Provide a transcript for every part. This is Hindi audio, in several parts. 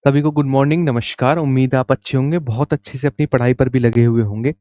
सभी को गुड मॉर्निंग, नमस्कार। उम्मीद है आप अच्छे होंगे, बहुत अच्छे से अपनी पढ़ाई पर भी लगे हुए होंगे।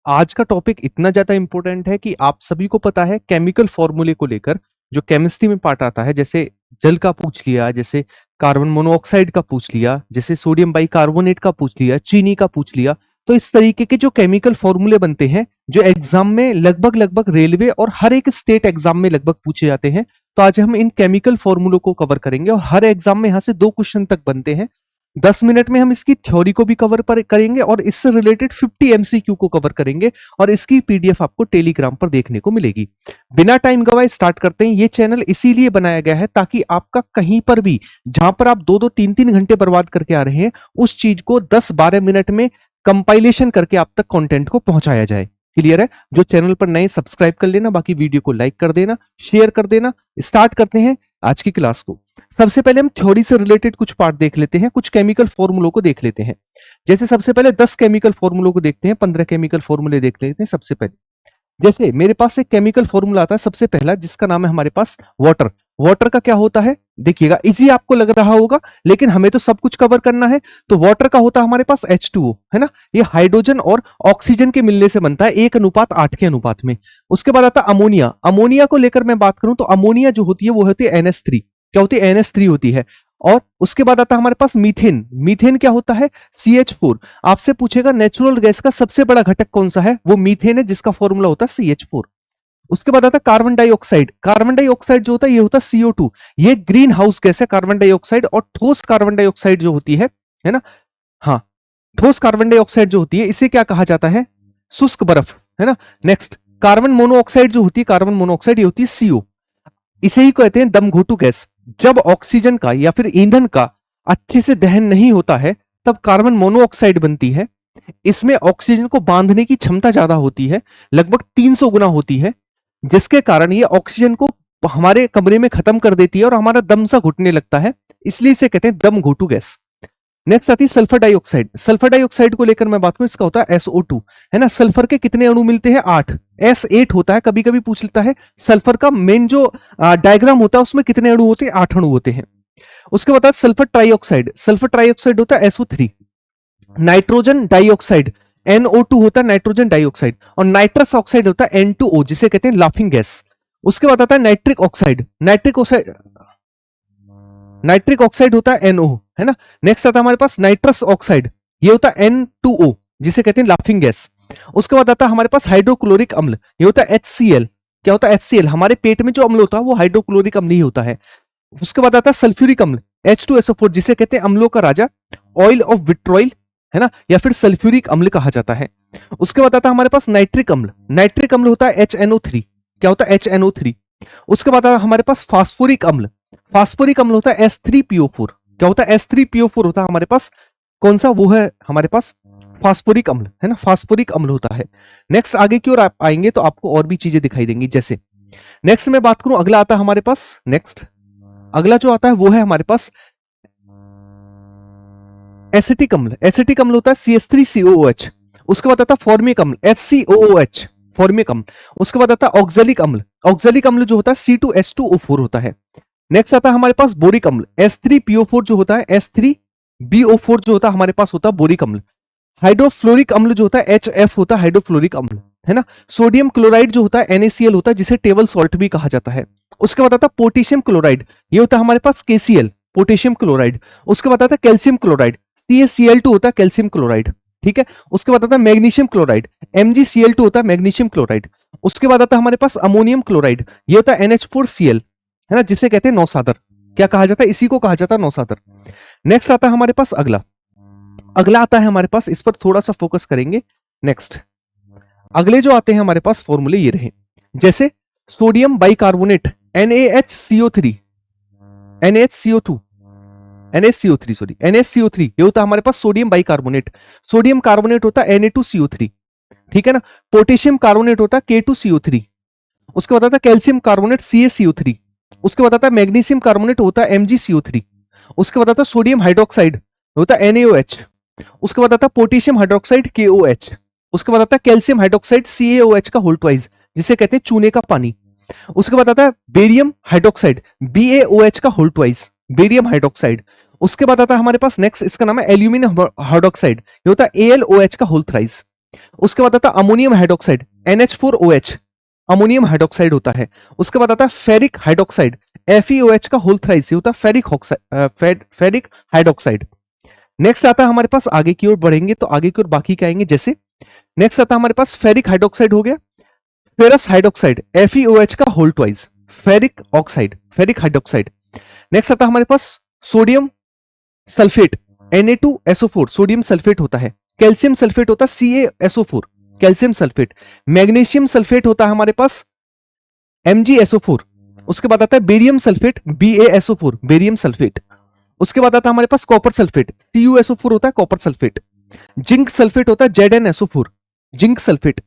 आज का टॉपिक इतना ज्यादा इंपॉर्टेंट है कि आप सभी को पता है केमिकल फॉर्मूले को लेकर जो केमिस्ट्री में पार्ट आता है, जैसे जल का पूछ लिया, जैसे कार्बन मोनोऑक्साइड का पूछ लिया, जैसे सोडियम बाइकार्बोनेट का पूछ लिया, चीनी का पूछ लिया। तो इस तरीके के जो केमिकल फॉर्मूले बनते हैं जो एग्जाम में लगभग लगभग रेलवे और हर एक स्टेट एग्जाम में लगभग पूछे जाते हैं, तो आज हम इन केमिकल फॉर्मूलों को कवर करेंगे और हर एग्जाम में यहाँ से 2 क्वेश्चन तक बनते हैं। 10 मिनट में हम इसकी थ्योरी को भी कवर करेंगे और इससे रिलेटेड 50 एमसीक्यू को कवर करेंगे और इसकी पीडीएफ आपको टेलीग्राम पर देखने को मिलेगी। बिना टाइम गवाए स्टार्ट करते हैं। ये चैनल इसीलिए बनाया गया है ताकि आपका कहीं पर भी जहां पर आप 2-2 3-3 घंटे बर्बाद करके आ रहे हैं उस चीज को 10-12 मिनट में कंपाइलेशन करके आप तक कंटेंट को पहुंचाया जाए। क्लियर है? जो चैनल पर नए सब्सक्राइब कर लेना, बाकी वीडियो को लाइक कर देना, शेयर कर देना। स्टार्ट करते हैं आज की क्लास को। सबसे पहले हम थ्योरी से रिलेटेड कुछ पार्ट देख लेते हैं, कुछ केमिकल फॉर्मूलों को देख लेते हैं। जैसे सबसे पहले 10 केमिकल फॉर्मूलों को देखते हैं, 15 केमिकल फॉर्मूले देख लेते हैं। सबसे पहले जैसे मेरे पास एक केमिकल फॉर्मूला आता है सबसे पहला, जिसका नाम है हमारे पास वाटर। वाटर का क्या होता है देखिएगा, इजी आपको लग रहा होगा लेकिन हमें तो सब कुछ कवर करना है। तो वाटर का होता है हमारे पास H2O, है ना। ये हाइड्रोजन और ऑक्सीजन के मिलने से बनता है 1:8 के अनुपात में। उसके बाद आता है अमोनिया। अमोनिया को लेकर मैं बात करूं तो अमोनिया जो होती है वो होती है NH3। क्या होती है? NH3 होती है। और उसके बाद आता है हमारे पास मीथेन। मीथेन क्या होता है? CH4। आपसे पूछेगा नेचुरल गैस का सबसे बड़ा घटक कौन सा है, वो मीथेन है, जिसका फॉर्मूला होता है CH4। उसके बाद आता है कार्बन डाइऑक्साइड। कार्बन डाइऑक्साइड जो होता है ये होता है CO2। ये ग्रीन हाउस गैस है कार्बन डाइऑक्साइड। और ठोस कार्बन डाइऑक्साइड जो होती है ना, हाँ, ठोस कार्बन डाइऑक्साइड जो होती है इसे क्या कहा जाता है? शुष्क बर्फ, है ना। नेक्स्ट, कार्बन मोनोऑक्साइड जो होती है, कार्बन मोनोऑक्साइड ये होती है CO। इसे ही कहते हैं दमघोटू गैस। जब ऑक्सीजन का या फिर ईंधन का अच्छे से दहन नहीं होता है तब कार्बन मोनोऑक्साइड बनती है। इसमें ऑक्सीजन को बांधने की क्षमता ज्यादा होती है, लगभग 300 गुना होती है, जिसके कारण ये ऑक्सीजन को हमारे कमरे में खत्म कर देती है और हमारा दम सा घुटने लगता है, इसलिए इसे कहते हैं दम घोटू गैस। नेक्स्ट आती है सल्फर डाइऑक्साइड। सल्फर डाइऑक्साइड को लेकर मैं बात करूं, इसका होता है SO2, है ना। सल्फर के कितने अणु मिलते हैं? 8। S8 होता है। कभी कभी पूछ लेता है सल्फर का मेन जो डायग्राम होता है उसमें कितने अणु होते हैं? 8 अणु होते हैं। उसके बाद सल्फर ट्राइऑक्साइड। सल्फर ट्राइऑक्साइड होता है SO3। नाइट्रोजन डाइऑक्साइड NO2 होता है नाइट्रोजन डाइऑक्साइड। और नाइट्रस ऑक्साइड होता है N2O, जिसे कहते हैं लाफिंग गैस। उसके बाद आता है नाइट्रिक ऑक्साइड। नाइट्रिक ऑक्साइड होता है NO, है ना। नेक्स्ट आता है हमारे पास नाइट्रस ऑक्साइड, ये होता है N2O, जिसे कहते हैं लाफिंग गैस। उसके बाद आता है हमारे पास हाइड्रोक्लोरिक अम्ल, ये होता है HCl। क्या होता है? HCl। हमारे पेट में जो अम्ल होता है वो हाइड्रोक्लोरिक अम्ल ही होता है। उसके बाद आता है सल्फ्यूरिक अम्ल, H2SO4, जिसे कहते हैं अम्लों का राजा, ऑयल ऑफ विट्रॉयल, है ना, या फिर सल्फ्यूरिक अम्ल कहा जाता है। उसके बाद आता है हमारे पास नाइट्रिक अम्ल। नाइट्रिक अम्ल होता है HNO3। क्या होता है? HNO3। उसके बाद आता है हमारे पास फास्फोरिक अम्ल। फास्फोरिक अम्ल होता है S3PO4। क्या होता है? S3PO4 होता है हमारे पास। कौन सा? वो है हमारे पास फास्फोरिक अम्ल, है ना, फास्फोरिक अम्ल होता है। नेक्स्ट आगे की ओर आप आएंगे तो आपको और भी चीजें दिखाई देंगी। जैसे नेक्स्ट मैं बात करूं, अगला आता है हमारे पास, नेक्स्ट अगला जो आता है वो है हमारे पास एसिटिक अम्ल। एसिटिक अम्ल होता है CH3COOH। उसके बाद आता है फॉर्मिक अम्ल, HCOOH, फॉर्मिक अम्ल। उसके बाद आता है ऑक्जेलिक अम्ल। ऑक्जेलिक अम्ल जो होता है C2H2O4 होता है। नेक्स्ट आता है हमारे पास बोरिक अम्ल, S3PO4 जो होता है, S3BO4 जो होता है हमारे पास होता है बोरिक अम्ल। हाइड्रोफ्लोरिक अम्ल जो होता है HF होता है हाइड्रोफ्लोरिक अम्ल, है ना। सोडियम क्लोराइड जो होता है NaCl होता है, जिसे टेबल सॉल्ट भी कहा जाता है। उसके बाद आता है पोटेशियम क्लोराइड, ये होता है हमारे पास KCl, पोटेशियम क्लोराइड। उसके बाद आता है कैल्शियम क्लोराइड, CaCl2 होता है कैल्शियम क्लोराइड, ठीक है। उसके बाद आता है मैग्नीशियम क्लोराइड, MgCl2 होता है मैग्नीशियम क्लोराइड। उसके बाद आता है हमारे पास अमोनियम क्लोराइड, ये होता है NH4Cl, है ना, जिसे कहते हैं नौसादर। क्या कहा जाता है? इसी को कहा जाता है नौसादर। नेक्स्ट आता है हमारे पास अगला आता है हमारे पास, इस पर थोड़ा सा फोकस करेंगे। नेक्स्ट अगले जो आते हैं हमारे पास फॉर्मूले ये रहे, जैसे सोडियम बाइकार्बोनेट NaHCO3, NaCO3 ये होता है हमारे पास सोडियम बाइकार्बोनेट। सोडियम कार्बोनेट होता है Na2CO3, ठीक है ना। पोटेशियम कार्बोनेट होता है K2CO3। उसके बाद आता है कैल्शियम कार्बोनेट CaCO3। उसके बाद आता है मैग्नीशियम कार्बोनेट होता है MgCO3। उसके बाद आता है सोडियम हाइड्रोक्साइड होता है NaOH। उसके बाद आता है पोटेशियम हाइड्रोक्साइड KOH। उसके बाद आता है कैल्शियम हाइड्रोक्साइड CaOH का होल ट्वाइस, जिसे कहते हैं चूने का पानी। उसके बाद आता है बेरियम हाइड्रोक्साइड BaOH का होल ट्वाइस, बेरियम हाइड्रोक्साइड। उसके बाद आता है हमारे पास नेक्स्ट, इसका नाम है एल्यूमिनियम हाइड्रोक्साइड, ये होता है AlOH का होल थ्राइस। उसके बाद आता है ammonium hydroxide, NH4OH, ammonium hydroxide होता है। उसके बाद आता है फेरिक हाइड्रोक्साइड, FeOH का होल थ्राइस, ये होता है ferric oxide, ferric hydroxide. Next आता है हमारे पास, आगे की ओर बढ़ेंगे तो आगे की ओर बाकी क्या आएंगे, जैसे नेक्स्ट आता है हमारे पास फेरिक हाइड्रोक्साइड हो गया, फेरस हाइड्रोक्साइड, FeOH का whole twice, ferric oxide, ferric hydroxide. Next आता है हमारे पास sodium sulphate, Na2SO4, sodium sulphate होता है। कैल्शियम सल्फेट होता है CaSO4, calcium sulphate. Magnesium sulphate होता है हमारे पास MgSO4। उसके बाद आता है barium sulphate, BaSO4, barium sulphate. उसके बाद आता है हमारे पास कॉपर सल्फेट, CuSO4 होता है कॉपर सल्फेट। जिंक सल्फेट होता है ZnSO4, zinc sulphate.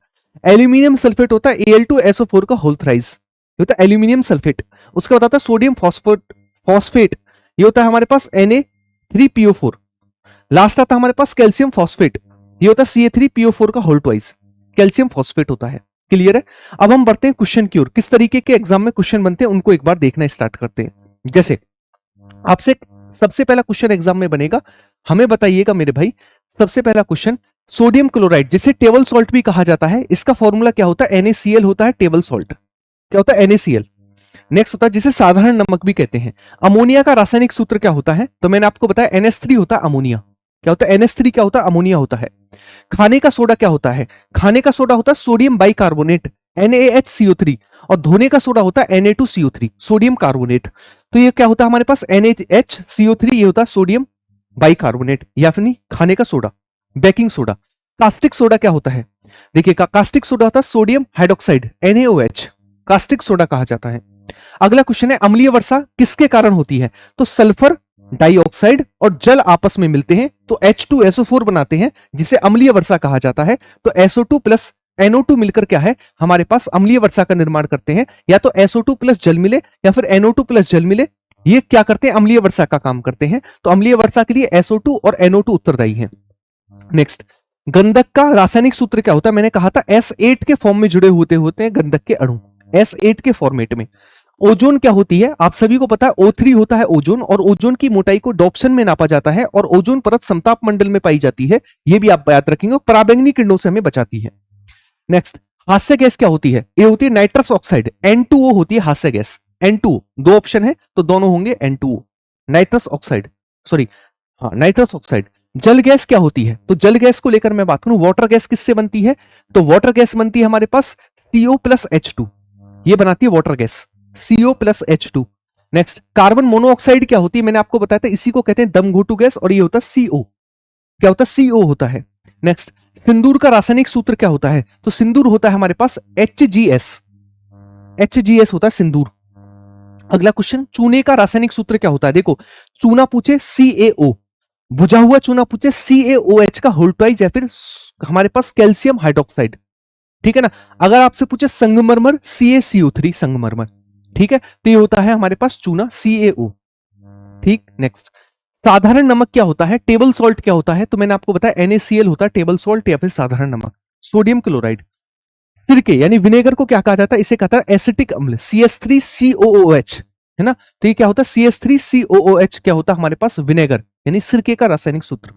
Aluminium sulphate होता है Al2SO4 का होल थ्राइस, ये होता है एल्यूमिनियम सल्फेट। उसके बाद आता है सोडियम फॉस्फेट, ये होता है हमारे पास Na3PO4। लास्ट आता है हमारे पास कैल्शियम फॉस्फेट, ये होता है Ca3PO4 का होल ट्वाइस, कैल्शियम फॉस्फेट होता है। क्लियर है? अब हम बढ़ते हैं क्वेश्चन की ओर। किस तरीके के एग्जाम में क्वेश्चन बनते हैं उनको एक बार देखना स्टार्ट करते हैं। जैसे आपसे सबसे पहला क्वेश्चन एग्जाम में बनेगा, हमें बताइएगा मेरे भाई, सबसे पहला क्वेश्चन, सोडियम क्लोराइड जिसे टेबल सॉल्ट भी कहा जाता है, इसका फॉर्मूला क्या होता है? NaCl होता है, टेबल सॉल्ट क्या होता है? NaCl। नेक्स्ट होता है जिसे साधारण नमक भी कहते हैं। अमोनिया का रासायनिक सूत्र क्या होता है? तो मैंने आपको बताया NH3 होता है अमोनिया। क्या होता है? NH3 क्या होता है? अमोनिया होता है। खाने का सोडा क्या होता है? खाने का सोडा होता है सोडियम बाइकार्बोनेट, NaHCO3, और धोने का सोडा होता है Na2CO3, सोडियम कार्बोनेट। तो ये क्या होता है हमारे पास? NaHCO3, ये होता है सोडियम बाइकार्बोनेट, या फिर नहीं खाने का soda, baking soda. Caustic soda क्या होता है? देखिए कास्टिक सोडा होता है sodium hydroxide, NaOH, caustic soda कहा जाता है। अगला क्वेश्चन है, अम्लीय वर्षा किसके कारण होती है? तो सल्फर डाइऑक्साइड और जल आपस में मिलते हैं तो H2SO4 बनाते हैं, जिसे अम्लीय वर्षा कहा जाता है। तो SO2 प्लस NO2 मिलकर क्या है हमारे पास? अम्लीय वर्षा का निर्माण करते हैं। या तो SO2 प्लस जल मिले या फिर NO2 प्लस जल मिले, ये क्या करते हैं? अम्लीय वर्षा का काम करते हैं। तो अम्लीय वर्षा के लिए SO2 और NO2 उत्तरदायी हैं। नेक्स्ट, गंधक का रासायनिक सूत्र क्या होता है? मैंने कहा था S8 के फॉर्म में जुड़े होते हैं गंधक के अणु, S8 के फॉर्मेट में। ओजोन क्या होती है? आप सभी को पता है O3 होता है ओजोन, और ओजोन की मोटाई को डॉप्सन में नापा जाता है, और ओजोन परत समताप मंडल में पाई जाती है, ये भी आप याद रखेंगे, पराबैंगनी किरणों से हमें बचाती है। नेक्स्ट, हास्य गैस क्या होती है? ये होती है नाइट्रस ऑक्साइड, N2O होती है हास्य गैस, N2O। दो ऑप्शन है तो दोनों होंगे N2O, नाइट्रस ऑक्साइड, सॉरी हाँ नाइट्रस ऑक्साइड। जल गैस क्या होती है? तो जल गैस को लेकर मैं बात करूं, वाटर गैस किससे बनती है? तो वाटर गैस बनती है हमारे पास CO प्लस H2, ये बनाती है water gas, CO plus H2। Next, carbon monoxide क्या होती है? मैंने आपको बताया था, इसी को कहते हैं दम घोटू गैस, और ये होता है CO, क्या होता है? CO होता है। नेक्स्ट, सिंदूर का रासायनिक सूत्र क्या होता है? तो सिंदूर होता है हमारे पास HGS, HGS होता है सिंदूर। अगला क्वेश्चन, चूने का रासायनिक सूत्र क्या होता है? देखो, चूना पूछे CaO, बुझा हुआ चूना पूछे CaOH का होल ट्वाइस, या फिर हमारे पास कैल्शियम हाइड्रोक्साइड, ठीक है ना। अगर आपसे पूछे संगमरमर, CaCO3, संगमरमर, ठीक है। तो ये होता है हमारे पास चूना, CaO, ठीक। नेक्स्ट, साधारण नमक क्या होता है? टेबल सॉल्ट क्या होता है? तो मैंने आपको बताया NaCl होता है टेबल सॉल्ट या फिर साधारण नमक। सोडियम क्लोराइड, सिरके यानी विनेगर को क्या कहा जाता है? इसे कहता है एसिटिक अम्ल, CH3COOH, है ना। तो ये क्या होता है? CH3COOH क्या होता है हमारे पास? विनेगर, यानी सिरके का रासायनिक सूत्र।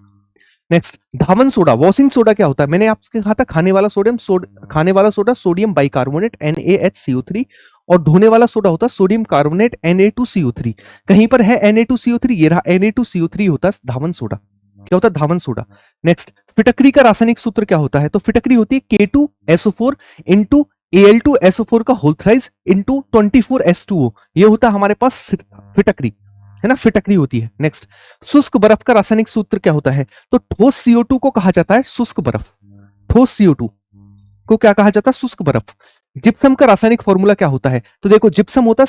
नेक्स्ट, धावन सोडा, वॉशिंग सोडा क्या होता है? मैंने आपसे कहा था खाने वाला सोडा सोडियम बाइकार्बोनेट NaHCO3, और धोने वाला सोडा होता है सोडियम कार्बोनेट Na2CO3। कहीं पर है Na2CO3, ये रहा Na2CO3 होता है धावन सोडा, क्या होता है? धावन सोडा। नेक्स्ट, फिटकरी का रासायनिक सूत्र क्या होता है? तो फिटकरी होती है K2SO4 इंटू Al2SO4 का होल थ्राइस इंटू 24H2O, ये होता है हमारे पास फिटकरी, है ना, फिटकरी होती है। नेक्स्ट, शुष्क बर्फ का रासायनिक सूत्र क्या होता है? तो ठोस CO2 को कहा जाता है शुष्क बर्फ, ठोस CO2 को क्या कहा जाता है? शुष्क बर्फ। जिप्सम का रासायनिक फॉर्मूला क्या होता है? तो देखो, जिप्सम होता है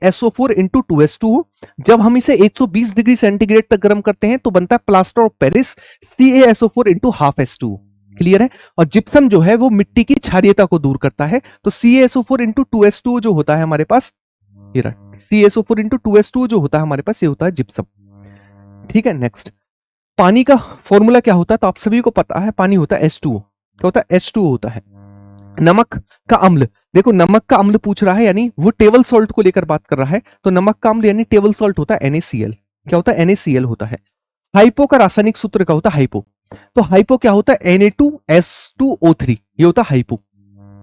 CaSO4 इंटू 2H2O। जब हम इसे 120 डिग्री सेंटीग्रेड तक गर्म करते हैं तो बनता है plaster of Paris, CaSO4 into half H2O। Clear है? और जिप्सम जो है वो मिट्टी की क्षारीयता को दूर करता है, तो CaSO4 इंटू 2H2O जो होता है हमारे पास, ये रहा CaSO4 इंटू 2H2O जो होता है हमारे पास, ये होता है जिप्सम, ठीक है। नेक्स्ट, पानी का फॉर्मूला क्या होता है? तो आप सभी को पता है, पानी होता है H2O, क्या होता है? H2O होता है। नमक का अम्ल, देखो नमक का अम्ल पूछ रहा है, यानी वो टेबल सॉल्ट को लेकर बात कर रहा है, तो नमक का अम्ल यानी टेबल सॉल्ट होता है NaCl, क्या होता है? NaCl होता है। हाइपो का रासायनिक सूत्र क्या होता है? हाइपो। तो हाइपो क्या होता है? Na2S2O3, ये होता है हाइपो।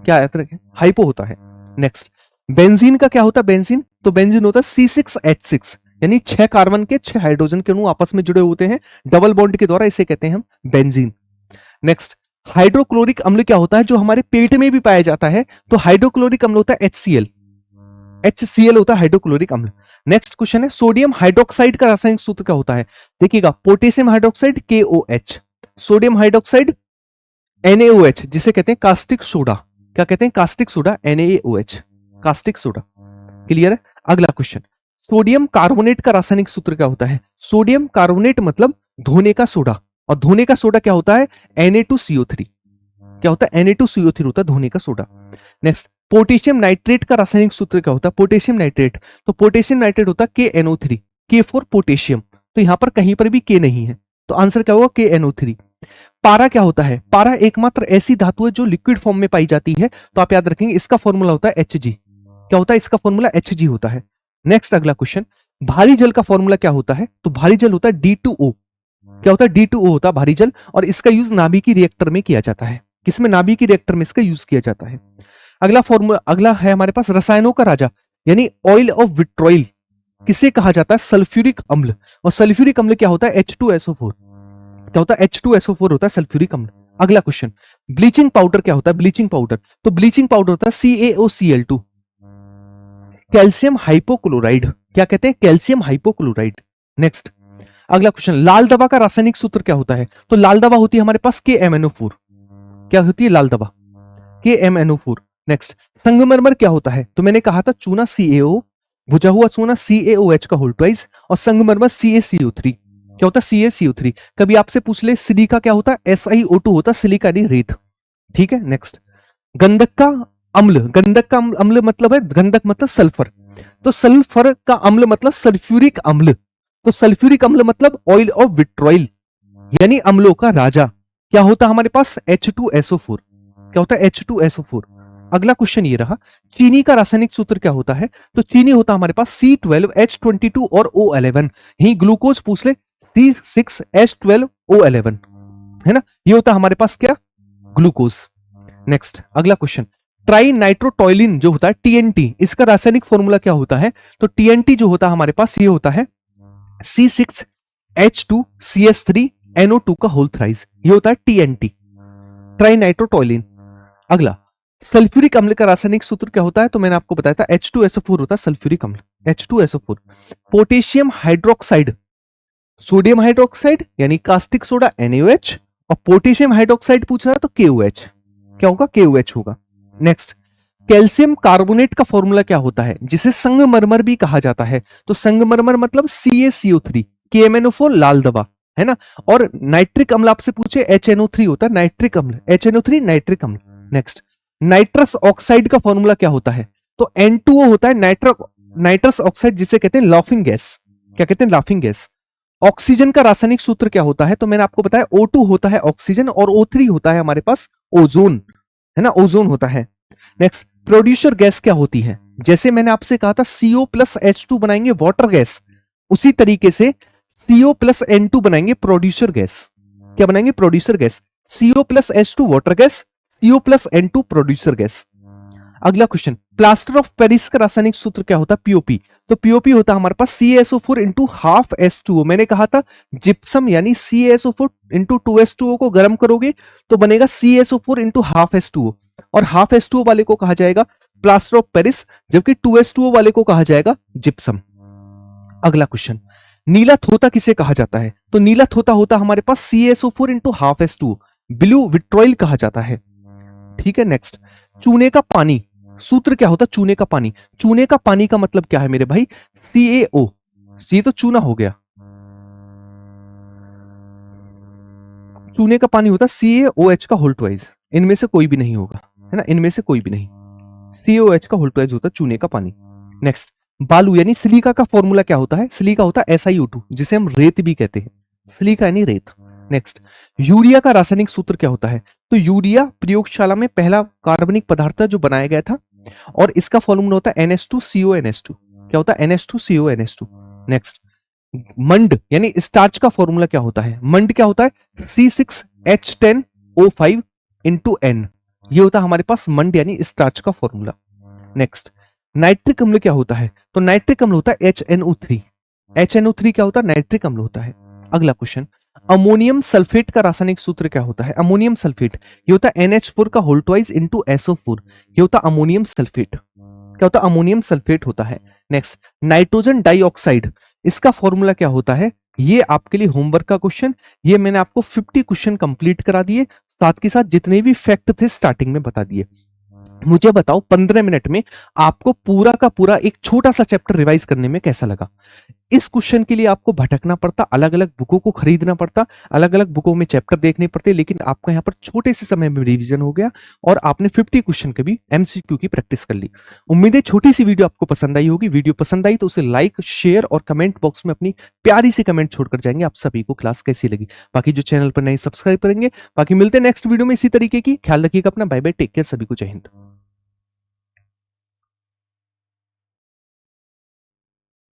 क्या याद रखें? हाइपो होता है। नेक्स्ट, बेंजीन का क्या होता है? बेंजीन, तो बेंजीन होता है C6H6, यानी 6 कार्बन के 6 हाइड्रोजन के अणु आपस में जुड़े होते हैं डबल बॉन्ड के द्वारा, इसे कहते हैं हम बेंजीन। नेक्स्ट, हाइड्रोक्लोरिक अम्ल क्या होता है? जो हमारे पेट में भी पाया जाता है, तो हाइड्रोक्लोरिक अम्ल होता है HCl। HCl होता है हाइड्रोक्लोरिक अम्ल। नेक्स्ट क्वेश्चन है, सोडियम हाइड्रोक्साइड का रासायनिक सूत्र क्या होता है? देखिएगा, potassium hydroxide KOH, sodium hydroxide NaOH, जिसे कहते हैं कास्टिक सोडा। क्या कहते हैं? Caustic soda, NaOH, caustic soda. Clear है? अगला क्वेश्चन, सोडियम कार्बोनेट का रासायनिक सूत्र क्या होता है? सोडियम कार्बोनेट मतलब धोने का सोडा, और धोने का सोडा क्या होता है? Na2CO3। क्या होता है? Na2CO3 होता है धोने का सोडा। नेक्स्ट, पोटेशियम नाइट्रेट का रासायनिक सूत्र क्या होता है? पोटेशियम नाइट्रेट, तो पोटेशियम नाइट्रेट होता है KNO3, K फॉर पोटेशियम, तो यहां पर कहीं पर भी K नहीं है, तो आंसर क्या होगा? KNO3। पारा क्या होता है? पारा एकमात्र ऐसी धातु है जो लिक्विड फॉर्म में पाई जाती है, तो आप याद रखेंगे इसका फॉर्मूला होता है Hg। क्या होता है? इसका फॉर्मूला Hg होता है। नेक्स्ट, अगला क्वेश्चन, भारी जल का फॉर्मूला क्या होता है? तो भारी जल होता है D2O। क्या होता है? D2O होता है भारी जल, और इसका यूज नाभिकीय रिएक्टर में किया जाता है। किसमें? नाभिकीय रिएक्टर में इसका यूज किया जाता है। अगला फॉर्मूला, अगला है हमारे पास रसायनों का राजा, यानी ऑयल ऑफ विट्रोइल किसे कहा जाता है? सल्फ्यूरिक अम्ल, और सल्फ्यूरिक अम्ल क्या होता है? H2SO4। क्या होता है? H2SO4 होता है सल्फ्यूरिक अम्ल। अगला क्वेश्चन, ब्लीचिंग पाउडर क्या होता है? ब्लीचिंग पाउडर, तो ब्लीचिंग पाउडर होता है CaOCl2, कैल्शियम हाइपोक्लोराइड। क्या कहते हैं? Calcium hypochloride. नेक्स्ट, अगला क्वेश्चन, लाल दवा का रासायनिक सूत्र क्या होता है? तो लाल दवा होती है हमारे पास KMNO4। क्या होती है लाल दवा? KMNO4। नेक्स्ट, संगमरमर क्या होता है? तो मैंने कहा था चूना CaO, बुझा हुआ चूना CaOH का होल ट्वाइस, और संगमरमर CaCO3। क्या होता है? CaCO3। कभी आपसे पूछ ले सिलिका क्या होता है? SiO2 होता है सिलिका यानी रेत। ठीक है। नेक्स्ट, गंधक का अम्ल, गंधक का अम्ल मतलब है, गंधक मतलब सल्फर, तो सल्फर का अम्ल मतलब सल्फ्यूरिक अम्ल, तो सल्फ्यूरिक अम्ल मतलब ऑयल ऑफ विट्रोइल, यानी अम्लों का राजा। क्या होता है हमारे पास? H2SO4। क्या होता है? H2SO4। अगला क्वेश्चन ये रहा, चीनी का रासायनिक सूत्र क्या होता है? तो चीनी होता है हमारे पास C12H22 और O11, यही ग्लूकोज पूछ ले C6H12O11, है ना, ये होता है हमारे पास क्या? ग्लूकोज। नेक्स्ट, अगला क्वेश्चन, ट्राई नाइट्रोटोइलिन जो होता है TNT, इसका रासायनिक फॉर्मूला क्या होता है? तो TNT जो होता है हमारे पास ये होता है C6H2CS3NO2 का होल थ्राइस, ये होता है TNT, ट्राई नाइट्रोटोइलिन। अगला, सल्फ्यूरिक अम्ल का रासायनिक सूत्र क्या होता है? तो मैंने आपको बताया था H2SO4 होता है सल्फ्यूरिक अम्ल, H2SO4। Potassium hydroxide, sodium hydroxide यानी कास्टिक सोडा NaOH, और पोटेशियम हाइड्रोक्साइड पूछ रहा है तो KOH। क्या होगा? KOH होगा। नेक्स्ट, कैल्शियम कार्बोनेट का फॉर्मूला क्या होता है, जिसे संगमरमर भी कहा जाता है? तो संगमरमर मतलब CaCO3, KMNO4 लाल दवा, है ना, और नाइट्रिक अम्ल आपसे पूछे HNO3 होता है नाइट्रिक अम्ल, HNO3 नाइट्रिक अम्ल। नेक्स्ट, नाइट्रस ऑक्साइड का फॉर्मूला क्या होता है? तो N2O होता है नाइट्रस ऑक्साइड, जिसे कहते हैं लाफिंग गैस। क्या कहते हैं? Laughing gas. ऑक्सीजन का रासायनिक सूत्र क्या होता है? तो मैंने आपको बताया O2 होता है ऑक्सीजन, और O3 होता है हमारे पास ओजोन, है ना, ओजोन होता है। नेक्स्ट, प्रोड्यूसर गैस क्या होती है? जैसे मैंने आपसे कहा था CO+H2 बनाएंगे वाटर गैस, उसी तरीके से CO+N2 बनाएंगे प्रोड्यूसर गैस। क्या बनाएंगे? Producer gas. CO+H2 water gas, CO+N2 producer gas. अगला क्वेश्चन, प्लास्टर ऑफ पेरिस का रासायनिक सूत्र क्या होता है? POP, तो POP होता है हमारे पास CaSO4 इंटू हाफ H2O। मैंने कहा था जिप्सम यानी CaSO4 इंटू 2H2O को गर्म करोगे तो बनेगा CaSO4 इंटू हाफ H2O, और हाफ H2O वाले को कहा जाएगा प्लास्टर ऑफ पेरिस, जबकि 2H2O वाले को कहा जाएगा जिप्सम। अगला क्वेश्चन, नीला थोता किसे कहा जाता है? तो नीला थोता होता हमारे पास CaSO4 into half H2O, blue vitriol कहा जाता है। ठीक है। नेक्स्ट, चूने का पानी, सूत्र क्या होता है? चूने का पानी, चूने का पानी का मतलब क्या है मेरे भाई? CaO, ये तो चूना हो गया, चूने का पानी होता है CaOH का होल ट्वाइस, इनमें से कोई भी नहीं होगा, है ना, इनमें से कोई भी नहीं, CaOH का होल ट्वाइस होता है चूने का पानी। नेक्स्ट, बालू यानी सिलिका का फॉर्मूला क्या होता है? सिलिका होता है SiO2, जिसे हम रेत भी कहते हैं, सिलिका यानी रेत। नेक्स्ट, यूरिया का रासायनिक सूत्र क्या होता है? तो यूरिया प्रयोगशाला में पहला कार्बनिक पदार्थ जो बनाया गया था, और इसका फॉर्मूला होता है NH2CONH2। क्या होता है? NH2CONH2। नेक्स्ट, मंड यानी स्टार्च का फॉर्मूला क्या होता है? मंड क्या होता है? C6H10O5 into N। ये होता है हमारे पास मंड यानी स्टार्च का फॉर्मूला। नेक्स्ट, नाइट्रिक अम्ल क्या होता है? तो नाइट्रिक अम्ल होता है HNO3। HNO3 क्या होता है? नाइट्रिक अम्ल होता है। अगला क्वेश्चन, अमोनियम सल्फेट का रासायनिक सूत्र क्या होता है? अमोनियम सल्फेट ये होता है NH4 का होल ट्वाइस इंटू SO4। ये होता है अमोनियम सल्फेट। क्या होता है? अमोनियम सल्फेट होता है। नेक्स्ट, नाइट्रोजन डाइऑक्साइड, इसका फॉर्मूला क्या होता है? ये आपके लिए होमवर्क का क्वेश्चन। ये मैंने आपको 50 क्वेश्चन कंप्लीट करा दिए, साथ के साथ जितने भी फैक्ट थे स्टार्टिंग में बता दिए। मुझे बताओ 15 मिनट में आपको पूरा का पूरा एक छोटा सा चैप्टर रिवाइज करने में कैसा लगा? इस क्वेश्चन के लिए आपको भटकना पड़ता, अलग अलग बुकों को खरीदना पड़ता, अलग अलग बुकों में चैप्टर देखने पड़ते, लेकिन आपका यहाँ पर छोटे से समय में रिवीजन हो गया और आपने 50 क्वेश्चन के भी MCQ की प्रैक्टिस कर ली। उम्मीद है छोटी सी वीडियो आपको पसंद आई होगी। वीडियो पसंद आई तो उसे लाइक, शेयर और कमेंट बॉक्स में अपनी प्यारी सी कमेंट छोड़कर जाएंगे आप सभी को क्लास कैसी लगी। बाकी जो चैनल पर नए सब्सक्राइब करेंगे। बाकी मिलते हैं नेक्स्ट वीडियो में इसी तरीके की। ख्याल रखिएगा अपना। बाय बाय, टेक केयर, सभी को जय हिंद।